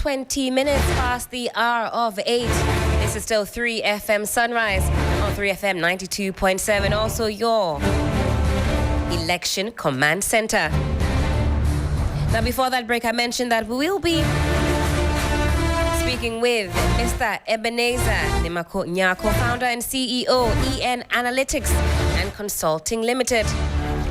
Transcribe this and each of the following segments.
20 minutes past the hour of 8. This is still 3FM Sunrise on 3FM 92.7. Also your election command center. Now, before that break, I mentioned that we will be speaking with Mr. Ebenezer Nimako Nyako, founder and CEO, EN Analytics and Consulting Limited.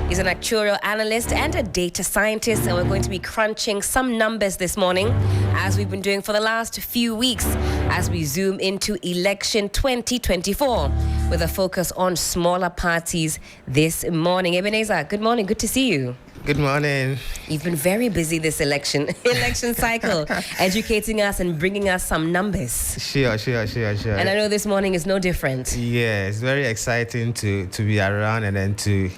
He's an actuarial analyst and a data scientist, and we're going to be crunching some numbers this morning, as we've been doing for the last few weeks, as we zoom into election 2024 with a focus on smaller parties this morning. Ebenezer, good morning. Good to see you. Good morning. You've been very busy this election cycle, educating us and bringing us some numbers. Sure. And I know this morning is no different. Yeah, it's very exciting to be around and then to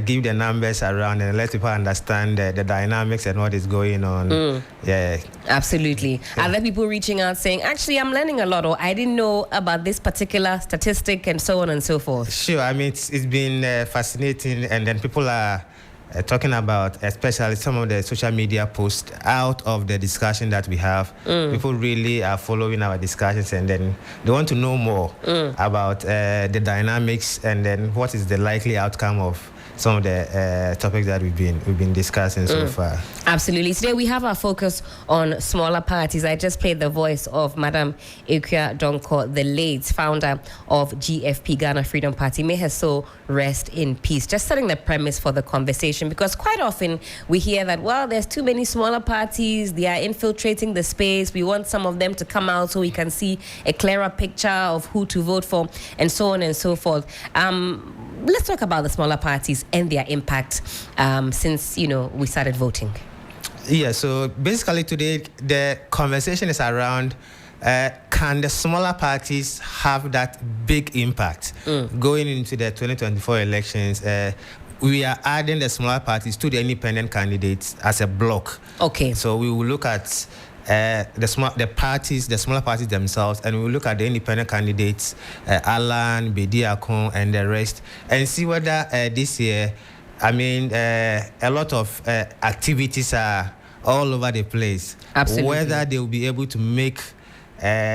give the numbers around and let people understand the dynamics and what is going on. Yeah. Absolutely. Yeah. Are there people reaching out saying, actually, I'm learning a lot, or I didn't know about this particular statistic, and so on and so forth? Sure. I mean, it's been fascinating, and then people are talking about, especially some of the social media posts out of the discussion that we have. People really are following our discussions, and then they want to know more about the dynamics and then what is the likely outcome of some of the topics that we've been discussing so far. Absolutely. Today we have our focus on smaller parties. I just played the voice of Madam Akua Donkor, the late founder of GFP, Ghana Freedom Party. May her soul rest in peace. Just setting the premise for the conversation, because quite often we hear that, well, there's too many smaller parties, they are infiltrating the space, we want some of them to come out so we can see a clearer picture of who to vote for, and so on and so forth. Let's talk about the smaller parties and their impact since, we started voting. Yeah, so basically today the conversation is around can the smaller parties have that big impact going into the 2024 elections? We are adding the smaller parties to the independent candidates as a block. Okay. So we will look at the smaller parties themselves, and we will look at the independent candidates, Alan, Bediakon, and the rest, and see whether this year, a lot of activities are all over the place. Absolutely. Whether they will be able to make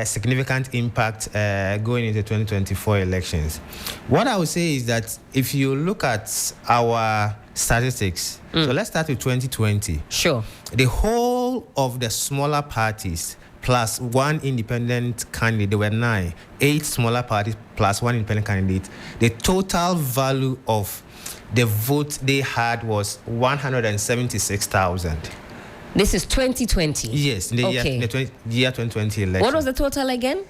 significant impact going into 2024 elections. What I would say is that if you look at our statistics, so let's start with 2020. Sure. The whole of the smaller parties plus one independent candidate, there were 8 smaller parties plus one independent candidate. The total value of the vote they had was 176,000. This is 2020? Yes, in the year 2020 election. What was the total again?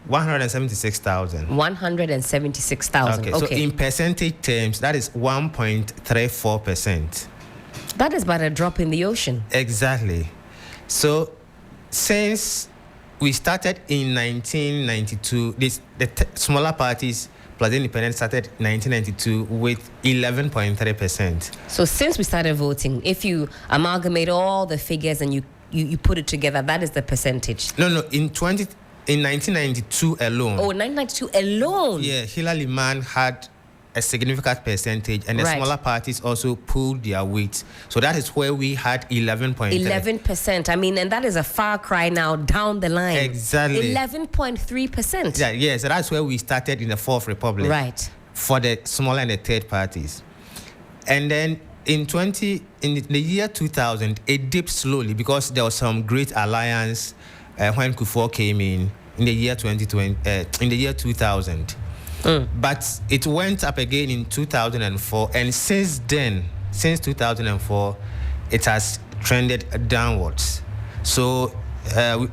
176,000. 176,000. Okay, so in percentage terms, that is 1.34%. That is but a drop in the ocean. Exactly. So since we started in 1992, the smaller parties plus the independents started 1992 with 11.3%. So since we started voting, if you amalgamate all the figures and you put it together, that is the percentage? No, in 1992 alone. Oh, 1992 alone? Yeah, Hillary Mann had a significant percentage, and the smaller parties also pulled their weight. So that is where we had 11.3%. 11%. And that is a far cry now down the line. Exactly. 11.3%. Yeah, so that's where we started in the Fourth Republic. Right. For the smaller and the third parties. And then in the year 2000, it dipped slowly because there was some great alliance when Kufuor came in the year 2000. But it went up again in 2004, and since 2004, it has trended downwards. So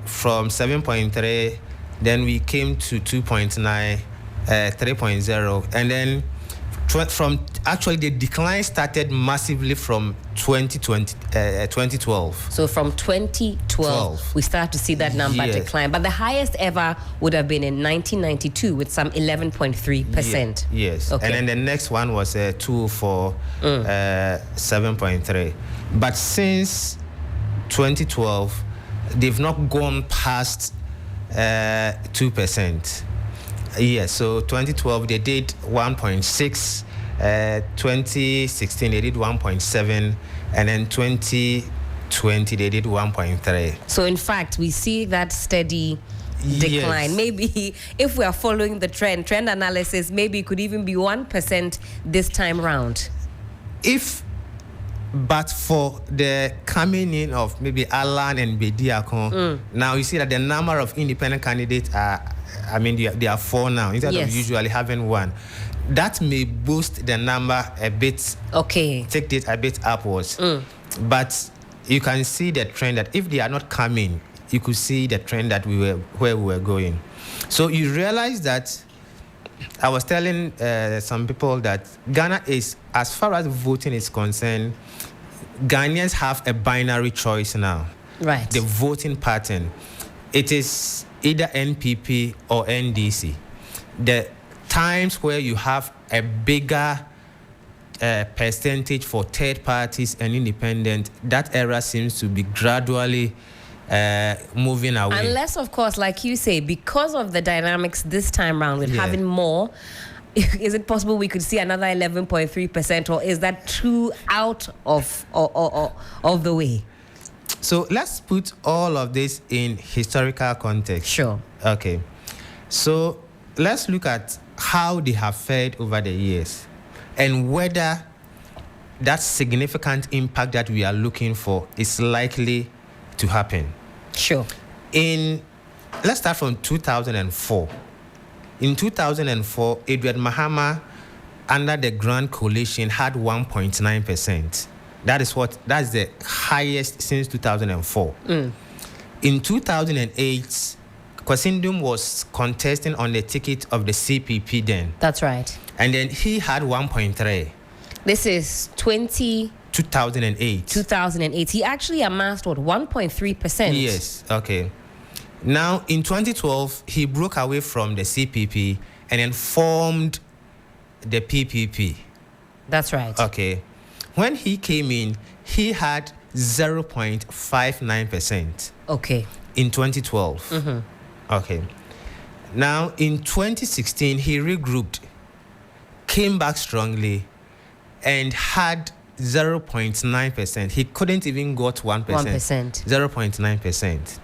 from 7.3, then we came to 2.9, 3.0, and then the decline started massively from 2012. So from 2012, we start to see that number decline. But the highest ever would have been in 1992 with some 11.3%. Yes. Okay. And then the next one was 204, 7.3. But since 2012, they've not gone past 2%. Yes, so 2012 they did 1.6, 2016 they did 1.7, and then 20 2020, they did 1.3. So in fact, we see that steady decline. Yes. Maybe if we are following the trend analysis, maybe it could even be 1% this time round. But for the coming in of maybe Alan and Bediakon, now you see that the number of independent candidates they are 4 now instead of usually having 1. That may boost the number a bit. Okay. Take it a bit upwards. But you can see the trend that if they are not coming, you could see the trend that where we were going. So you realize that I was telling some people that Ghana is, as far as voting is concerned, Ghanaians have a binary choice now. Right. The voting pattern. It is either NPP or NDC. The times where you have a bigger percentage for third parties and independent, that era seems to be gradually moving away. Unless, of course, like you say, because of the dynamics this time round with having more, is it possible we could see another 11.3%, or is that too out of the way? So let's put all of this in historical context. Sure. Okay. So let's look at how they have fared over the years and whether that significant impact that we are looking for is likely to happen. Sure. Let's start from 2004. In 2004, Edward Mahama, under the Grand Coalition, had 1.9%. That's the highest since 2004. In 2008, Kwasindum was contesting on the ticket of the CPP then. That's right. And then he had 1.3. This is 2008. 2008. He actually amassed, 1.3%? Yes, okay. Now, in 2012, he broke away from the CPP and then formed the PPP. That's right. Okay. When he came in, he had 0.59%. Okay. In 2012. Okay. Now, in 2016, he regrouped, came back strongly, and had 0.9%. He couldn't even got 1%. 0.9%.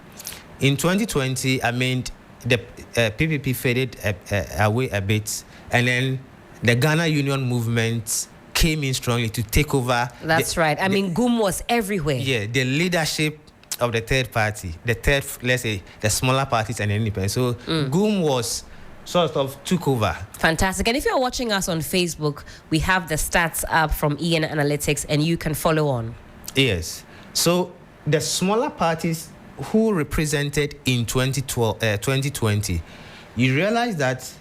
In 2020, the PPP faded away a bit, and then the Ghana Union movement came in strongly to take over. That's right. GUM was everywhere. Yeah, the leadership of the third party, let's say, the smaller parties and the independent. So GUM was sort of took over. Fantastic. And if you're watching us on Facebook, we have the stats up from EN Analytics, and you can follow on. Yes. So the smaller parties who represented in 2020, you realize that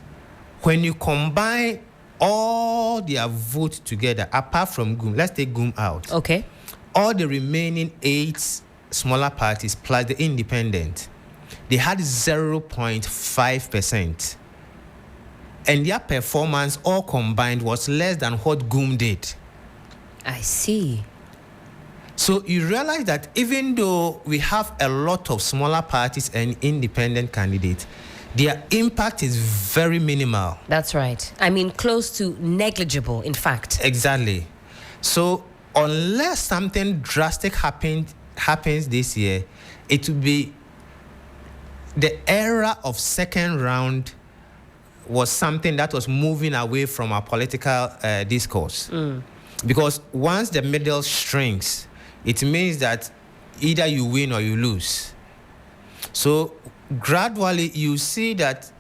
when you combine all their votes together, apart from GUM, let's take GUM out. Okay. All the remaining 8 smaller parties plus the independent, they had 0.5%. And their performance all combined was less than what GUM did. I see. So you realize that even though we have a lot of smaller parties and independent candidates, their impact is very minimal. That's right. Close to negligible, in fact. Exactly. So unless something drastic happens this year, it will be the era of second round was something that was moving away from our political discourse. Because once the middle shrinks, it means that either you win or you lose. So gradually you see that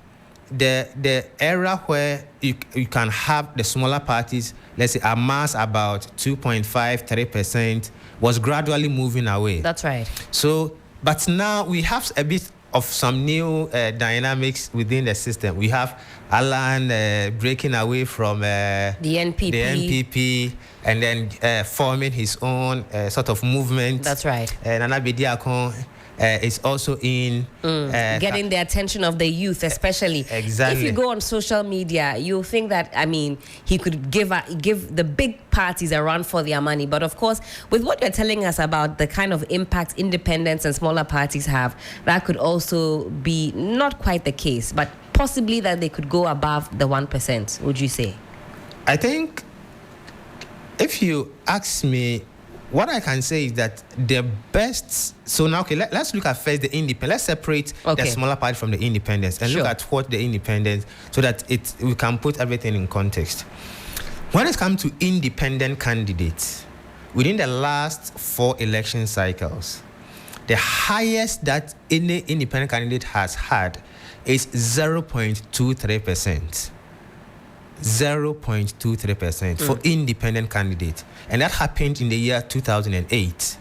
the era where you can have the smaller parties, let's say, amass about 2.5-3%, was gradually moving away. That's right. So, but now we have a bit of some new dynamics within the system. We have Alan breaking away from the NPP and then forming his own sort of movement. That's right. Nana Bediakon is also in getting the attention of the youth, especially. Exactly. If you go on social media, you'll think that he could give the big parties a run for their money. But of course, with what you're telling us about the kind of impact independents and smaller parties have, that could also be not quite the case, but possibly that they could go above the 1%. Would you say? I think if you ask me, what I can say is that the best. So now, okay, let's look at first the independent. Let's separate the smaller party from the independents and look at what the independents, so that we can put everything in context. When it comes to independent candidates, within the last 4 election cycles, the highest that any independent candidate has had is 0.23%. 0.23% for independent candidates. And that happened in the year 2008.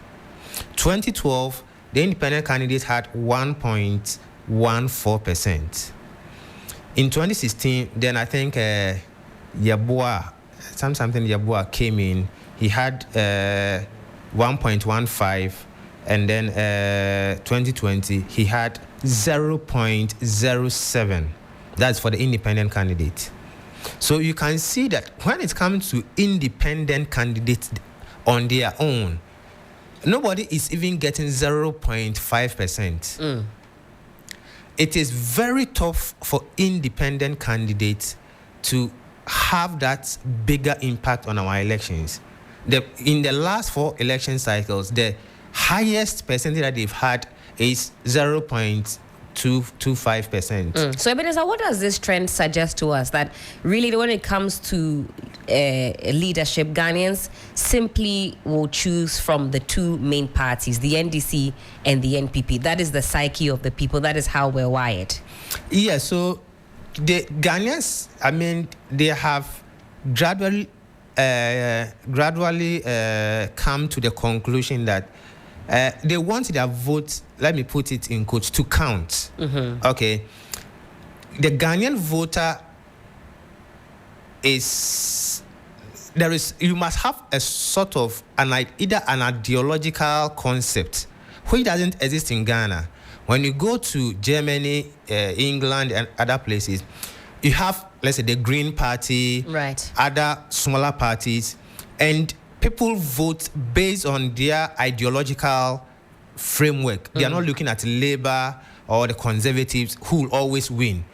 2012, the independent candidate had 1.14%. In 2016, then I think Yeboah came in. He had 1.15, and then 2020, he had 0.07. That's for the independent candidate. So you can see that when it comes to independent candidates on their own, nobody is even getting 0.5%. It is very tough for independent candidates to have that bigger impact on our elections. In the last 4 election cycles, the highest percentage that they've had is 0.25%. So, Ebenezer, what does this trend suggest to us? That really, when it comes to leadership, Ghanaians simply will choose from the 2 main parties, the NDC and the NPP. That is the psyche of the people. That is how we're wired. Yeah, so the Ghanaians, I mean, they have gradually come to the conclusion that they want their votes, let me put it in quotes, to count. Okay. The Ghanaian voter you must have a sort of either an ideological concept which doesn't exist in Ghana. When you go to Germany, England, and other places, you have, let's say, the Green Party, right, other smaller parties, and people vote based on their ideological framework. They are not looking at Labour or the Conservatives, who will always win.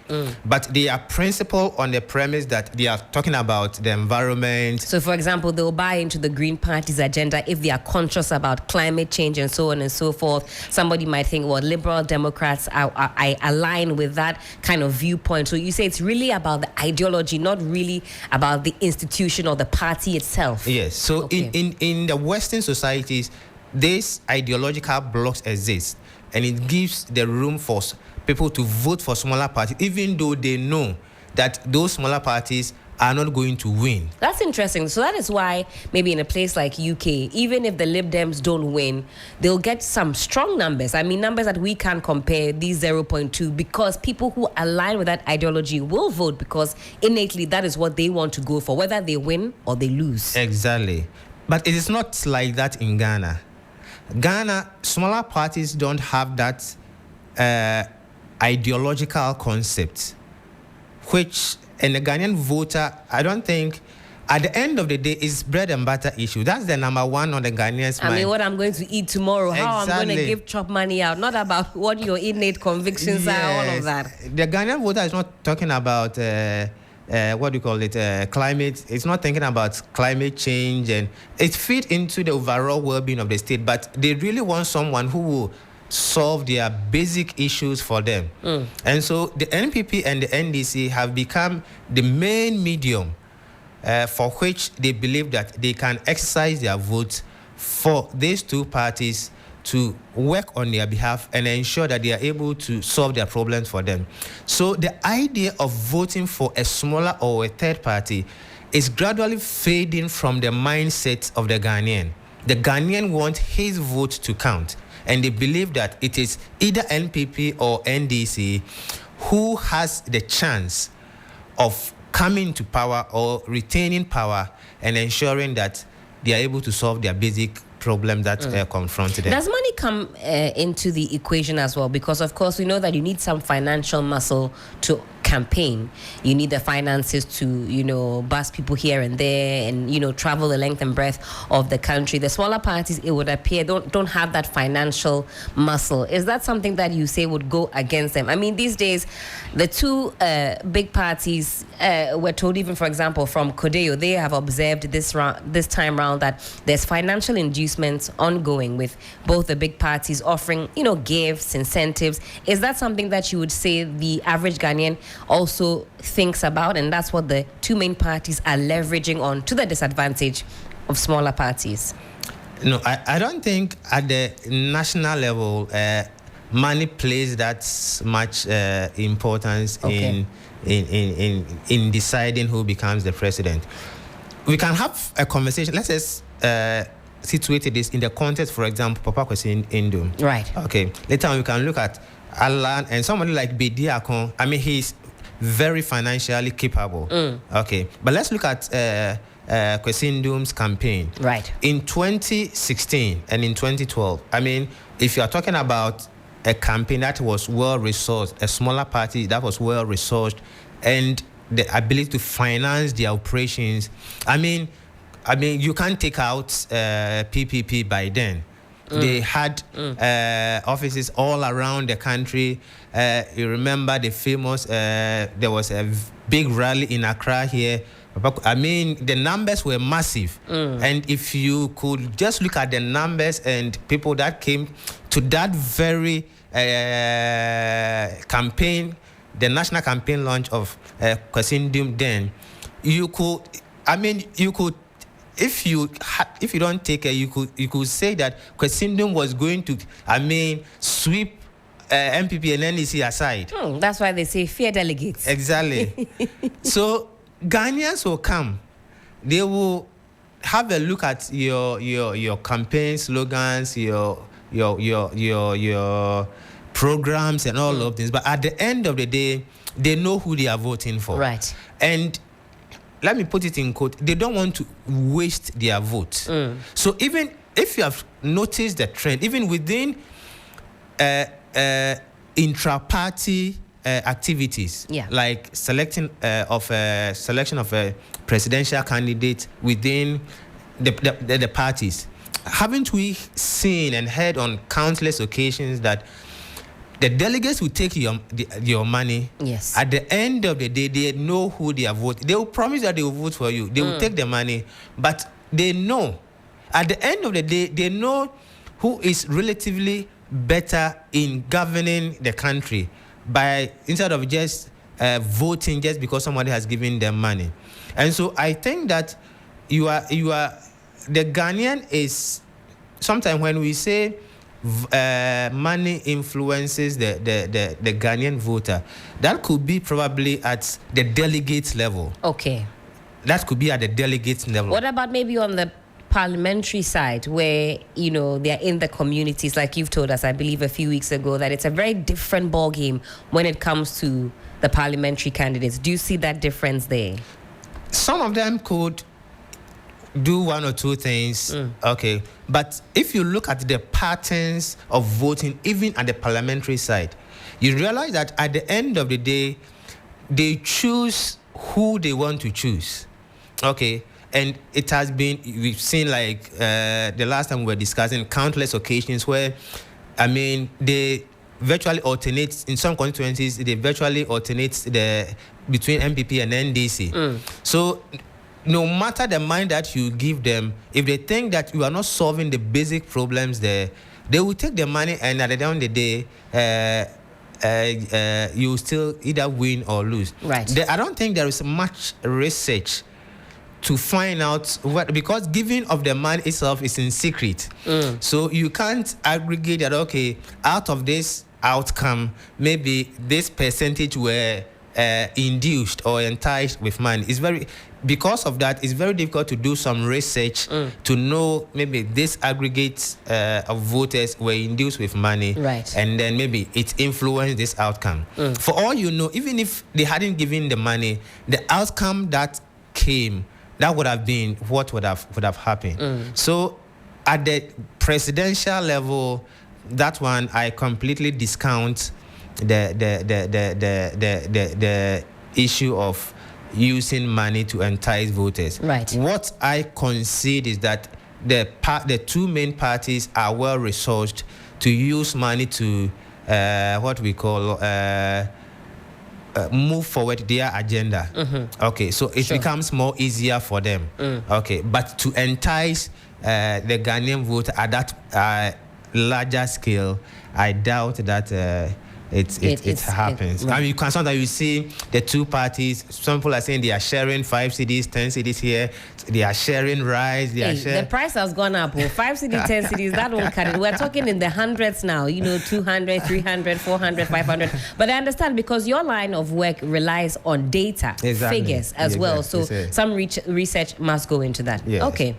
But they are principled on the premise that they are talking about the environment. So, for example, they'll buy into the Green Party's agenda if they are conscious about climate change and so on and so forth. Somebody might think, well, Liberal Democrats I align with that kind of viewpoint. So you say it's really about the ideology, not really about the institution or the party itself. Yes. So in the Western societies, these ideological blocks exist, and it gives the room for people to vote for smaller parties, even though they know that those smaller parties are not going to win. That's interesting. So that is why maybe in a place like UK, even if the Lib Dems don't win, they'll get some strong numbers. I mean, numbers that we can't compare, these 0.2, because people who align with that ideology will vote because innately that is what they want to go for, whether they win or they lose. Exactly. But it is not like that in Ghana. Ghana, smaller parties don't have that ideological concept, which in the Ghanaian voter, I don't think, at the end of the day, is bread and butter issue. That's the number one on the Ghanaians' mind. I mean, what I'm going to eat tomorrow, how I'm going to give chop money out, not about what your innate convictions are, all of that. The Ghanaian voter is not talking about climate. It's not thinking about climate change, and it fits into the overall well-being of the state. But they really want someone who will solve their basic issues for them. And so the NPP and the NDC have become the main medium for which they believe that they can exercise their votes for these 2 parties to work on their behalf and ensure that they are able to solve their problems for them. So the idea of voting for a smaller or a third party is gradually fading from the mindset of the Ghanaian. The Ghanaian wants his vote to count, and they believe that it is either NPP or NDC who has the chance of coming to power or retaining power and ensuring that they are able to solve their basic problem that confronted them. Does money come into the equation as well? Because, of course, we know that you need some financial muscle to campaign. You need the finances to, bus people here and there and, travel the length and breadth of the country. The smaller parties, it would appear, don't have that financial muscle. Is that something that you say would go against them? I mean, these days, the 2 big parties were told, even, for example, from Codeo, they have observed this time round that there's financial inducement endorsements ongoing with both the big parties offering, gifts, incentives. Is that something that you would say the average Ghanaian also thinks about, and that's what the two main parties are leveraging on to the disadvantage of smaller parties? No, I don't think at the national level money plays that much importance in deciding who becomes the president. We can have a conversation. Let's just situate this in the context, for example, Papa Kwesi Nkrumah. Right. Okay. Later on, we can look at Alan and somebody like Bedi Akon. I mean, he's very financially capable. Okay. But let's look at Kwesi Nkrumah's campaign. Right. In 2016 and in 2012, I mean, if you are talking about a campaign that was well-resourced, a smaller party that was well-resourced, and the ability to finance their operations, I mean, you can't take out PPP by then. They had offices all around the country. You remember the famous, there was a big rally in Accra here. I mean, the numbers were massive. And if you could just look at the numbers and people that came to that very campaign, the national campaign launch of Kwesi Nkrumah then, you could, if you don't take it, you could say that Kwesi Nkrumah was going to, sweep MPP and NDC aside. That's why they say fear delegates. Exactly. So Ghanaians will come. They will have a look at your campaign slogans, your programs and all of this. But at the end of the day, they know who they are voting for. Right. And let me put it in quote, they don't want to waste their vote. So even if you have noticed the trend, even within intra-party activities, like selection of a presidential candidate within the parties, haven't we seen and heard on countless occasions that the delegates will take your money? Yes. At the end of the day, they know who they are voting. They will promise that they will vote for you. They will take the money, but they know. At the end of the day, they know who is relatively better in governing the country by instead of just voting just because somebody has given them money. And so I think that you are the Ghanaian is sometimes when we say money influences the Ghanaian voter, that could be probably at the delegate level. Okay. That could be at the delegate level. What about maybe on the parliamentary side where, they're in the communities, like you've told us, I believe a few weeks ago, that it's a very different ball game when it comes to the parliamentary candidates. Do you see that difference there? Some of them could do one or two things, okay. But if you look at the patterns of voting, even at the parliamentary side, you realize that at the end of the day, they choose who they want to choose, okay. And it has been, we've seen like the last time we were discussing countless occasions where, they virtually alternate, in some constituencies, they virtually alternate between MPP and NDC. So no matter the money that you give them, if they think that you are not solving the basic problems there, they will take the money, and at the end of the day, you will still either win or lose. Right. I don't think there is much research to find out what, because giving of the money itself is in secret. So you can't aggregate that, okay, out of this outcome, maybe this percentage were induced or enticed with money. Because of that, it's very difficult to do some research to know maybe this aggregate of voters were induced with money, right, and then maybe it influenced this outcome. For all you know, even if they hadn't given the money, the outcome that came, that would have been what would have happened. So at the presidential level, that one I completely discount the issue of using money to entice voters. Right. What I concede is that the two main parties are well resourced to use money to what we call move forward their agenda. Okay, so it becomes more easier for them. Okay, but to entice the Ghanaian vote at that larger scale, I doubt that it happens. I mean, sometimes you see the two parties. Some people are saying they are sharing 5 cedis, 10 cedis here. They are sharing rice. The price has gone up. 5 cedis, 10 cedis. That won't cut it. We're talking in the hundreds now. 200, 300, 400, 500. But I understand because your line of work relies on data, figures as well. So some research must go into that. Yes. Okay.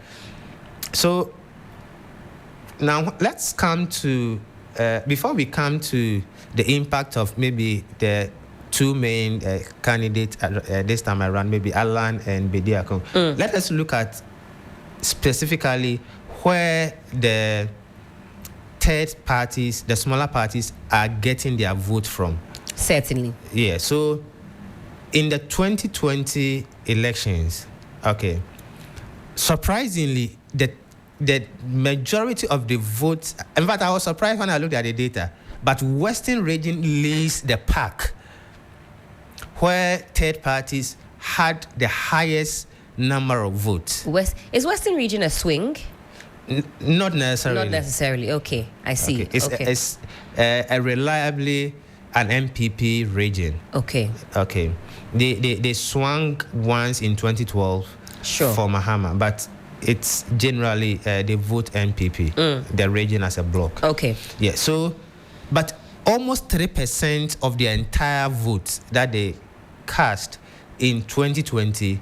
So now let's come to before we come to the impact of maybe the two main candidates this time around, maybe Alan and Bediako. Let us look at specifically where the third parties, the smaller parties, are getting their vote from. Certainly. Yeah, so in the 2020 elections, okay, surprisingly, the majority of the votes, in fact, I was surprised when I looked at the data, but Western region leads the pack, where third parties had the highest number of votes. Is Western region a swing? Not necessarily. Not necessarily. Okay, I see. Okay. It's a reliably an MPP region. Okay. Okay. They swung once in 2012 for Mahama, but it's generally they vote MPP, the region as a bloc. Okay. Yeah. So, but almost 3% of the entire votes that they cast in 2020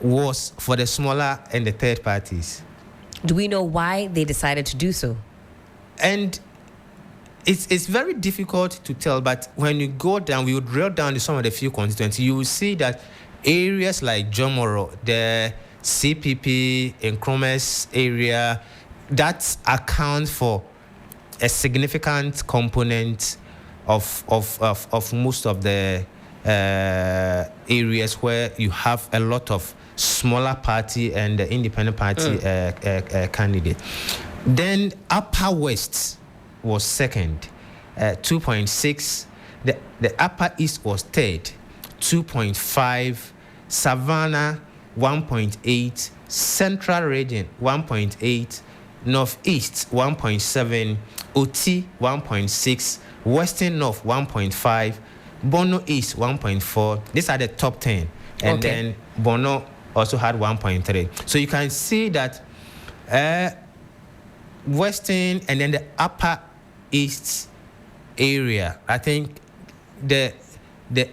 was for the smaller and the third parties. Do we know why they decided to do so? And it's very difficult to tell, but when you go down, we would drill down to some of the few constituencies, you will see that areas like Jomoro, the CPP in Nkrumah's area, that accounts for a significant component of most of the areas where you have a lot of smaller party and the independent party candidate. Then Upper West was second, 2.6. The Upper East was third, 2.5. Savannah, 1.8. Central Region, 1.8. Northeast, 1.7. Oti, 1.6. Western North, 1.5. Bono East, 1.4. These are the top 10. And then Bono also had 1.3. So you can see that Western and then the Upper East area, I think the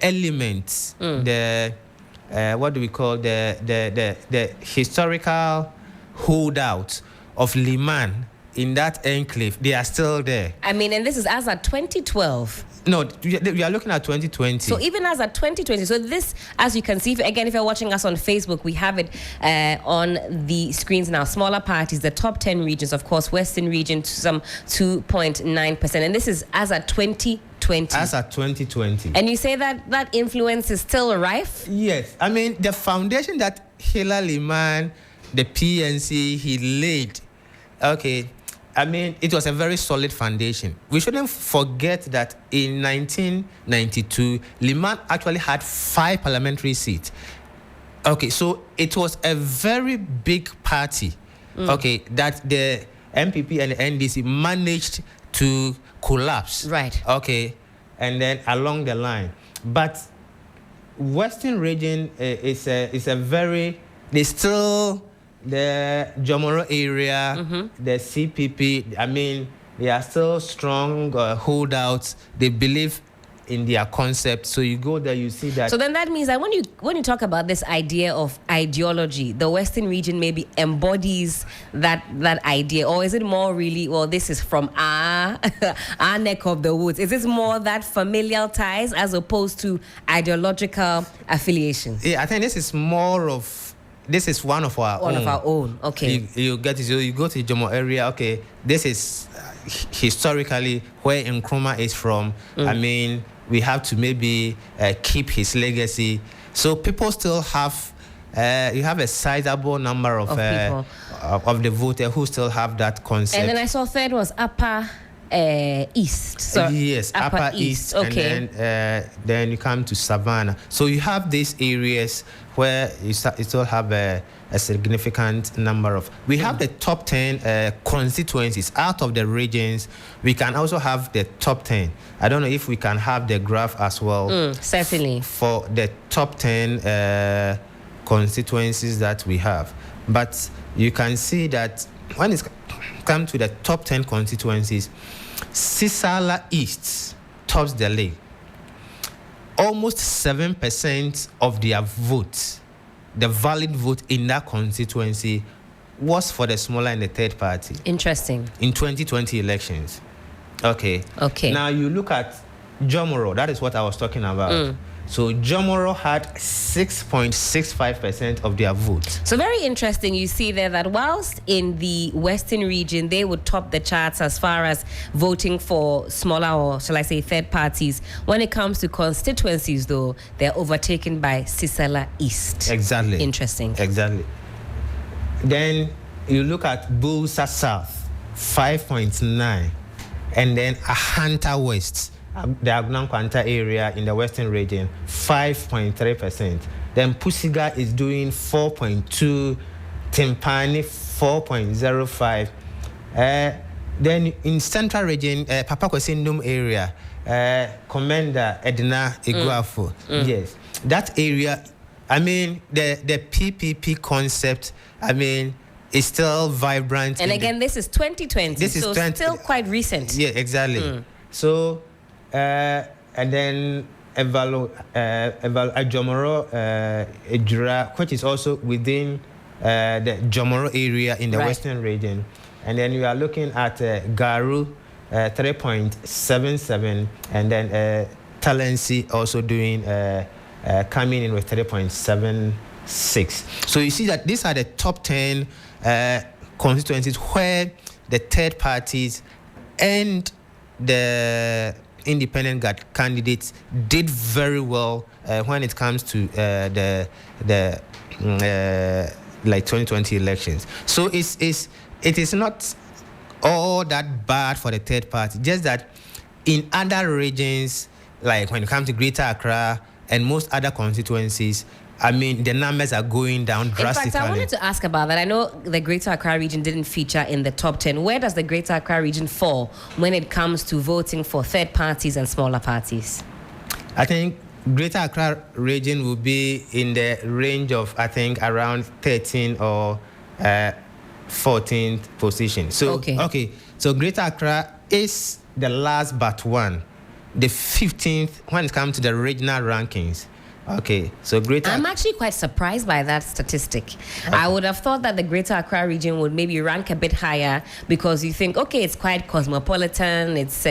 elements, what do we call the historical holdout of Liman in that enclave, they are still there. I mean, and this is as at 2012. No, we are looking at 2020. So even as at 2020. So this, as you can see, if you're watching us on Facebook, we have it on the screens now. Smaller parties, the top 10 regions, of course, Western region to some 2.9%. And this is as at 2020. As at 2020. And you say that influence is still rife? Yes. I mean, the foundation that Hilal Liman, the PNC, he laid, okay, I mean, it was a very solid foundation. We shouldn't forget that in 1992, Liman actually had 5 parliamentary seats. Okay, so it was a very big party, okay, that the MPP and the NDC managed to collapse. Right. Okay, and then along the line. But Western region is a very, they still, the Jomoro area, the CPP, I mean, they are still strong holdouts. They believe in their concept. So you go there, you see that. So then that means that when you talk about this idea of ideology, the Western region maybe embodies that idea, or is it more really, well, this is from our neck of the woods? Is this more that familial ties as opposed to ideological affiliation? Yeah, I think this is more of. This is one of our own. One of our own, okay. You get it. So you go to the Jomo area, okay, this is historically where Nkrumah is from. I mean, we have to maybe keep his legacy. So people still have, you have a sizable number of people. Of the voters who still have that concept. And then I saw third was Upper East. So yes, Upper East. Okay. And then you come to Savannah. So you have these areas where you still have a significant number of. We have the top 10 constituencies out of the regions. We can also have the top 10. I don't know if we can have the graph as well. Certainly. For the top 10 constituencies that we have. But you can see that when it's come to the top 10 constituencies, Sisala East tops the league. Almost 7% of their votes, the valid vote in that constituency, was for the smaller and the third party. Interesting. In 2020 elections. Okay. Now you look at Jomoro. That is what I was talking about. So Jomoro had 6.65% of their votes. So very interesting. You see there that whilst in the Western region, they would top the charts as far as voting for smaller, or shall I say third parties. When it comes to constituencies, though, they're overtaken by Sisala East. Exactly. Interesting. Exactly. Then you look at Bulsa South, 5.9. And then Ahanta West, the Agnan Kwanta area in the Western region, 5.3%. Then Pusiga is doing 4.2%, Timpani 4.05%. Then in Central region, Papa Kwesindum area, Commander Edna Iguafo. Yes, that area, I mean, the PPP concept, I mean, is still vibrant. And again, this is 2020, this is still quite recent. Yeah, exactly. So, and then Jomoro Ejura, which is also within the Jomoro area in the Western region. And then you are looking at Garu, 3.77, and then Talensi also doing coming in with 3.76. So you see that these are the top 10 constituencies where the third parties and the independent candidates did very well when it comes to the like 2020 elections. So it is not all that bad for the third party, just that in other regions, like when it comes to Greater Accra and most other constituencies, I mean, the numbers are going down drastically. In fact, I wanted to ask about that. I know the Greater Accra region didn't feature in the top 10. Where does the Greater Accra region fall when it comes to voting for third parties and smaller parties? I think Greater Accra region will be in the range of, I think, around 13 or 14th position. So, okay. So Greater Accra is the last but one, the 15th when it comes to the regional rankings. Okay, so I'm actually quite surprised by that statistic. Okay. I would have thought that the Greater Accra region would maybe rank a bit higher because you think, okay, it's quite cosmopolitan, it's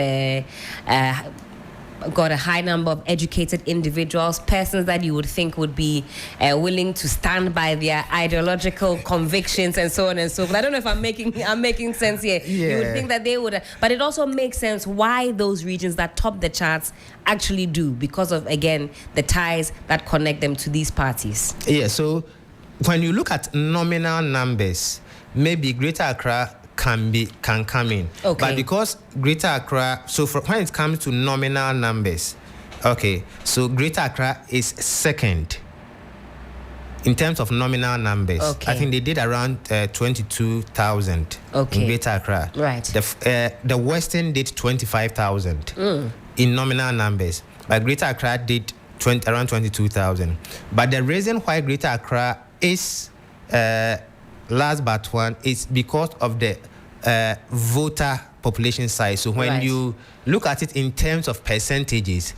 got a high number of educated individuals, persons that you would think would be willing to stand by their ideological convictions and so on and so forth. I don't know if I'm making sense here. Yeah. You would think that they would, but it also makes sense why those regions that top the charts actually do, because of, again, the ties that connect them to these parties. Yeah, so when you look at nominal numbers, maybe Greater Accra can come in. Okay. But because Greater Accra, so when it comes to nominal numbers, okay, so Greater Accra is second in terms of nominal numbers. Okay. I think they did around 22,000 in Greater Accra. Right. The Western did 25,000 in nominal numbers, but Greater Accra did around 22,000. But the reason why Greater Accra is last but one is because of the voter population size. So when you look at it in terms of percentages,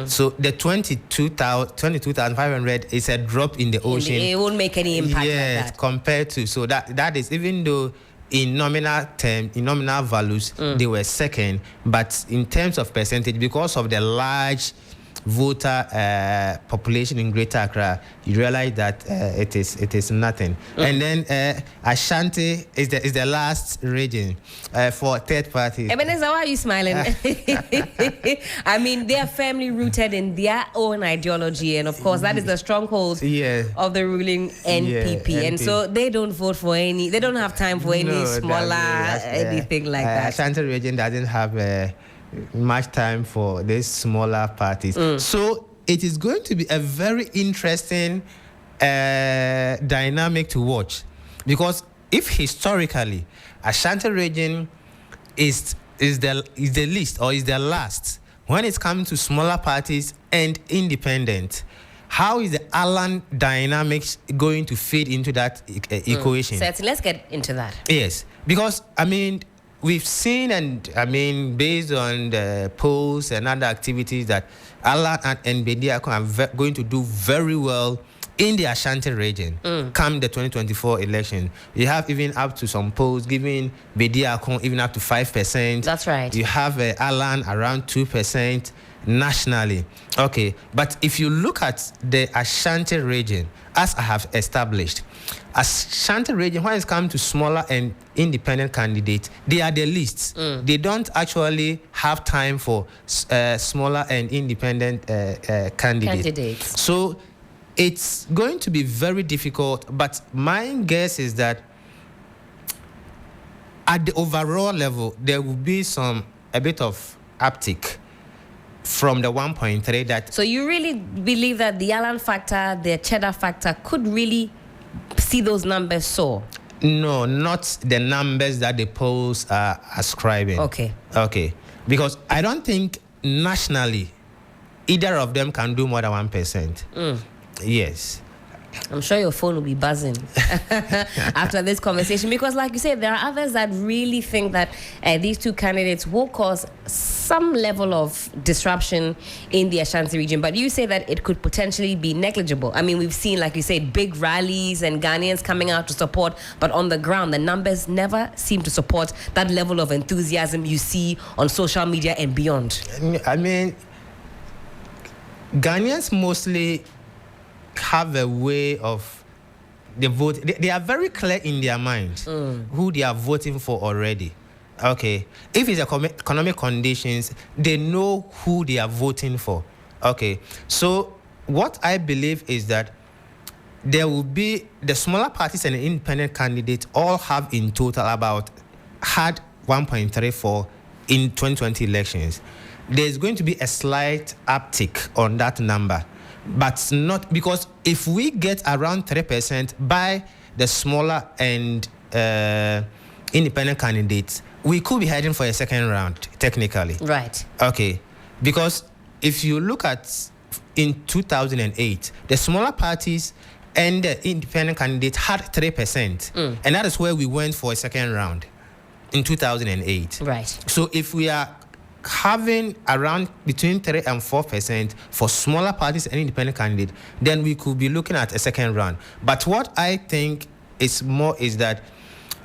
so the 22,500 is a drop in the ocean. It won't make any impact. Yes, like that. compared to, so that is, even though in nominal terms, in nominal values, they were second, but in terms of percentage, because of the large voter population in Greater Accra, you realize that it is nothing. And then Ashanti is the last region for third parties. Ebenezer, why are you smiling? I mean, they are firmly rooted in their own ideology, and of course, that is the stronghold of the ruling NPP. And so they don't vote for any. They don't have time for any smaller anything like that. Ashanti region doesn't have much time for these smaller parties. So it is going to be a very interesting dynamic to watch, because if historically Ashanti region is the least or is the last when it comes to smaller parties and independent, how is the Alan dynamics going to fit into that equation? So let's get into that. Yes, because I mean, we've seen, and I mean, based on the polls and other activities, that Alan and Bediako are going to do very well in the Ashanti region come the 2024 election. You have even up to some polls giving Bediako even up to 5%. That's right. You have Alan around 2% nationally. Okay, but if you look at the Ashanti region, as I have established, Ashanti region, when it comes to smaller and independent candidates, they are the least. They don't actually have time for smaller and independent candidates. So it's going to be very difficult, but my guess is that at the overall level, there will be a bit of uptick from the 1.3 that... So you really believe that the Alan factor, the cheddar factor, could really see those numbers soar? No, not the numbers that the polls are ascribing. Okay. Because I don't think nationally either of them can do more than 1%. Yes. I'm sure your phone will be buzzing after this conversation, because like you said, there are others that really think that these two candidates will cause some level of disruption in the Ashanti region, but you say that it could potentially be negligible. I mean, we've seen, like you said, big rallies and Ghanaians coming out to support, but on the ground, the numbers never seem to support that level of enthusiasm you see on social media and beyond. I mean, Ghanaians mostly have a way of the vote. They are very clear in their mind who they are voting for already. Okay, if it's economic conditions, they know who they are voting for. Okay, so what I believe is that there will be the smaller parties and the independent candidates all have in total had 1.34 in 2020 elections. There's going to be a slight uptick on that number, but not because if we get around 3% by the smaller and independent candidates, we could be heading for a second round, technically. Right. Okay. Because if you look at in 2008, the smaller parties and the independent candidates had 3%. And that is where we went for a second round in 2008. Right. So if we are having around between 3 and 4% for smaller parties and independent candidates, then we could be looking at a second round. But what I think is more is that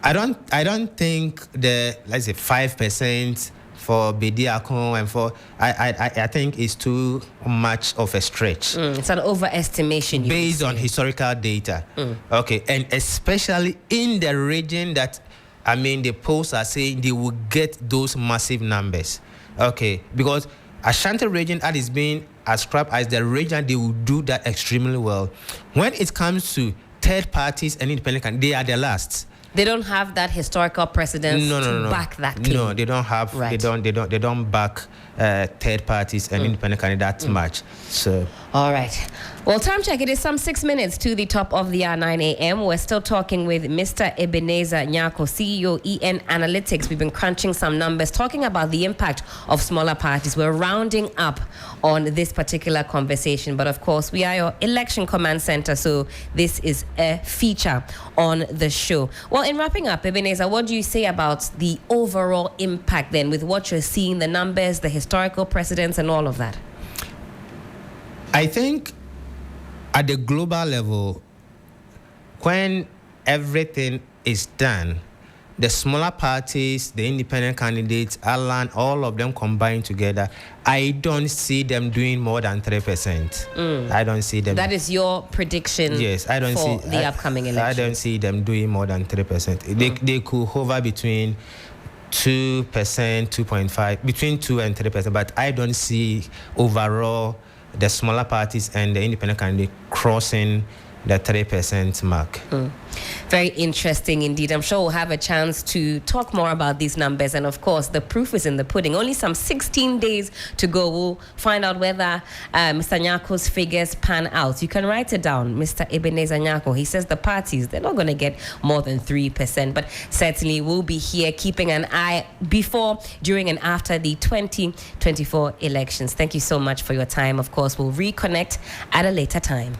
I don't think the, let's say, 5% for Bediako and for I think it's too much of a stretch. It's an overestimation based on historical data. Okay, and especially in the region that, I mean, the polls are saying they will get those massive numbers. Okay, because Ashanti region that is being ascribed as the region they will do that extremely well. When it comes to third parties and independent candidates, they are the last. They don't have that historical precedence to back that claim. No, they don't have. Right. They don't back third parties and independent candidates much. So. All right. Well, time check. It is some 6 minutes to the top of the hour, 9 a.m. We're still talking with Mr. Ebenezer Nyarko, CEO, EN Analytics. We've been crunching some numbers, talking about the impact of smaller parties. We're rounding up on this particular conversation. But of course, we are your election command center, so this is a feature on the show. Well, in wrapping up, Ebenezer, what do you say about the overall impact then with what you're seeing, the numbers, the historical precedents, and all of that? I think at the global level, when everything is done, the smaller parties, the independent candidates, Alan, all of them combined together, I don't see them doing more than 3%. I don't see them. That is your prediction. Yes, I don't for see the upcoming election. I don't see them doing more than 3%. They could hover between 2%, 2.5, between 2 and 3%. But I don't see overall the smaller parties and the independent candidate crossing the 3% mark. Very interesting indeed. I'm sure we'll have a chance to talk more about these numbers. And of course, the proof is in the pudding. Only some 16 days to go. We'll find out whether Mr. Nyako's figures pan out. You can write it down, Mr. Ebenezer Nyako. He says the parties, they're not going to get more than 3%. But certainly we'll be here keeping an eye before, during, and after the 2024 elections. Thank you so much for your time. Of course, we'll reconnect at a later time.